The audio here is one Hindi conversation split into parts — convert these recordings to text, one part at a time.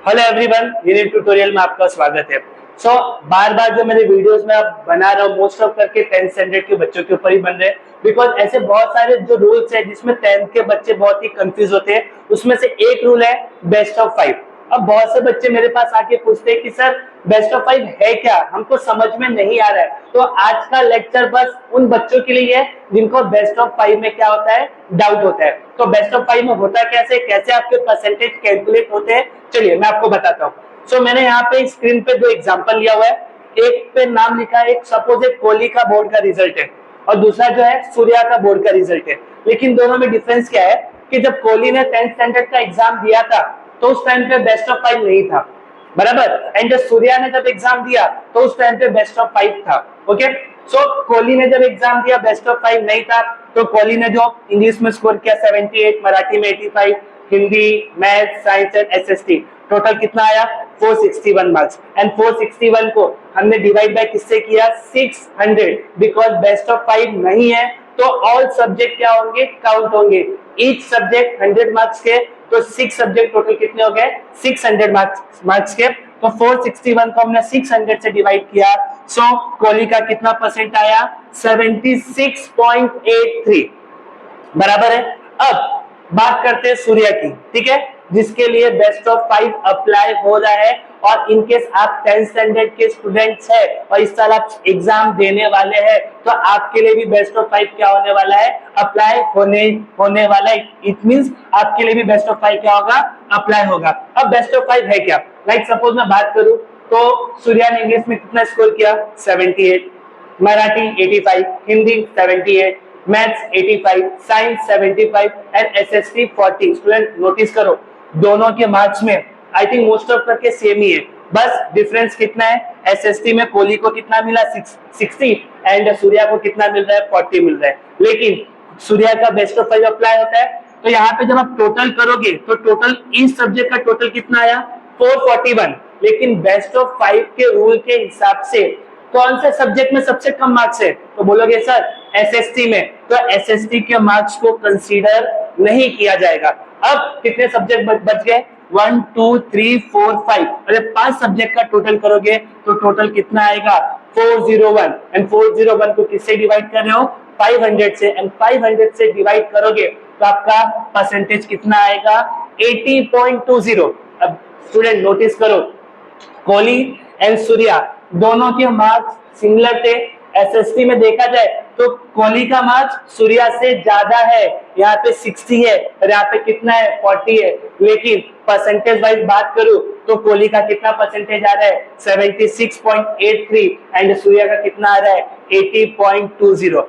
हेलो एवरीवन, हिंदी ट्यूटोरियल में आपका स्वागत है। बार बार जो मेरे वीडियोस में आप बना रहा हूँ मोस्ट ऑफ करके 10th स्टैंडर्ड के बच्चों के ऊपर ही बन रहे हैं, बिकॉज ऐसे बहुत सारे जो रूल्स है जिसमें 10th के बच्चे बहुत ही कंफ्यूज होते हैं। उसमें से एक रूल है बेस्ट ऑफ 5। अब बहुत से बच्चे मेरे पास आके पूछते हैं कि सर बेस्ट ऑफ 5 है क्या, हमको समझ में नहीं आ रहा है। तो आज का लेक्चर बस उन बच्चों के लिए है जिनको बेस्ट ऑफ 5 में क्या होता है, डाउट होता है। तो बेस्ट ऑफ 5 में होता कैसे, कैसे आपके परसेंटेज कैलकुलेट होते हैं, चलिए मैं आपको बताता हूँ। मैंने यहाँ पे स्क्रीन पे दो एग्जांपल लिया हुआ है। एक पे नाम लिखा है, एक सपोज एक कोहली का बोर्ड का रिजल्ट है और दूसरा जो है सूर्या का बोर्ड का रिजल्ट है। लेकिन दोनों में डिफरेंस क्या है कि जब कोहली ने 10th स्टैंडर्ड का एग्जाम दिया था तो उस टाइम पे बेस्ट ऑफ 5 नहीं था, बराबर। एंड जब सूर्या ने जब एग्जाम दिया तो उस टाइम पे बेस्ट ऑफ 5 था। ओके, कोहली ने जब एग्जाम दिया बेस्ट ऑफ 5 नहीं था, तो कोहली ने जो इंग्लिश में स्कोर किया 78, मराठी में 85, Hindi, math, science and SST total कितना आया 461 मार्क्स। एंड 461 को हमने डिवाइड बाय किससे किया 600, बिकॉज बेस्ट ऑफ 5 नहीं है तो ऑल सब्जेक्ट क्या होंगे, काउंट होंगे। ईच सब्जेक्ट 100 मार्क्स के, तो 6 सब्जेक्ट टोटल कितने हो गए 600 मार्क्स के। तो 461 को हमने 600 से डिवाइड किया। कोहली का कितना परसेंट आया 76.83, बराबर है। अब बात करते हैं सूर्या की, ठीक है, जिसके लिए बेस्ट ऑफ 5 अप्लाई हो रहा है। और इनकेस आप 10th स्टैंडर्ड के स्टूडेंट्स हैं और इस साल आप एग्जाम देने वाले हैं तो आपके लिए भी बेस्ट ऑफ 5 क्या होने वाला है, अप्लाई होने वाला है। इट मींस आपके लिए भी बेस्ट ऑफ 5 क्या होगा, अप्लाई होगा। अब बेस्ट ऑफ 5 है क्या, लाइक सपोज मैं बात करूं तो सूर्या ने इंग्लिश में कितना स्कोर किया 78, Marathi 85, Hindi 78, maths 85, science 75 and SST 40। Student notice करो दोनों के मार्क्स में आई थिंक मोस्ट ऑफ करके सेम ही है, बस डिफरेंस कितना है, एसएसटी में कोहली को कितना मिला 60 एंड सूर्या को कितना मिल रहा है 40 मिल रहा है। लेकिन सूर्या का बेस्ट ऑफ 5 अप्लाई होता है तो यहाँ पे जब आप टोटल करोगे तो टोटल इस सब्जेक्ट का टोटल कितना आया 441। लेकिन बेस्ट ऑफ 5 के रूल के हिसाब से कौन से सब्जेक्ट में सबसे कम मार्क्स है, तो बोलोगे सर एसएसटी में, तो एसएसटी के मार्क्स को कंसीडर नहीं किया जाएगा। अब कितने सब्जेक्ट बच गए 1 2 3 4 5, अरे 5 सब्जेक्ट का टोटल करोगे तो टोटल कितना आएगा 401। एंड 401 को किससे डिवाइड कर रहे हो 500 से, एंड 500 से डिवाइड करोगे तो आपका परसेंटेज कितना आएगा 80.20। अब स्टूडेंट नोटिस करो कोहली एंड सूर्या दोनों के मार्क्स सिमिलर थे। एसएसटी में देखा जाए तो कोहली का मार्क्स सूर्या से ज्यादा है, यहाँ पे 60 है और यहाँ पे कितना है 40 है। लेकिन परसेंटेज वाइज बात करूं तो कोहली का कितना परसेंटेज आ रहा है 76.83 एंड सूर्या का कितना आ रहा है 80.20।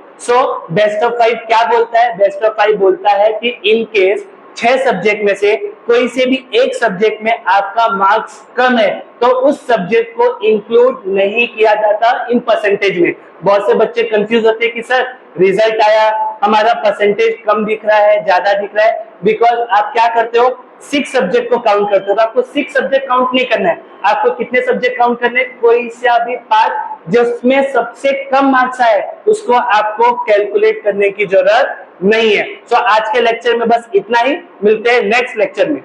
बेस्ट ऑफ 5 क्या बोलता है, बेस्ट ऑफ 5 बोलता है कि इन केस 6 सब्जेक्ट में से कोई से भी एक सब्जेक्ट में आपका मार्क्स कम है तो उस सब्जेक्ट को इंक्लूड नहीं किया जाता इन परसेंटेज में। बहुत से बच्चे कंफ्यूज होते हैं कि सर रिजल्ट आया हमारा परसेंटेज कम दिख रहा है ज्यादा दिख रहा है, बिकॉज आप क्या करते हो 6 सब्जेक्ट को काउंट करते हो। तो आपको 6 सब्जेक्ट काउंट नहीं करना है, आपको कितने सब्जेक्ट काउंट करने, कोई सा भी पार्ट जिसमें सबसे कम मार्क्स आए उसको आपको कैलकुलेट करने की जरूरत नहीं है। आज के लेक्चर में बस इतना ही, मिलते हैं नेक्स्ट लेक्चर में।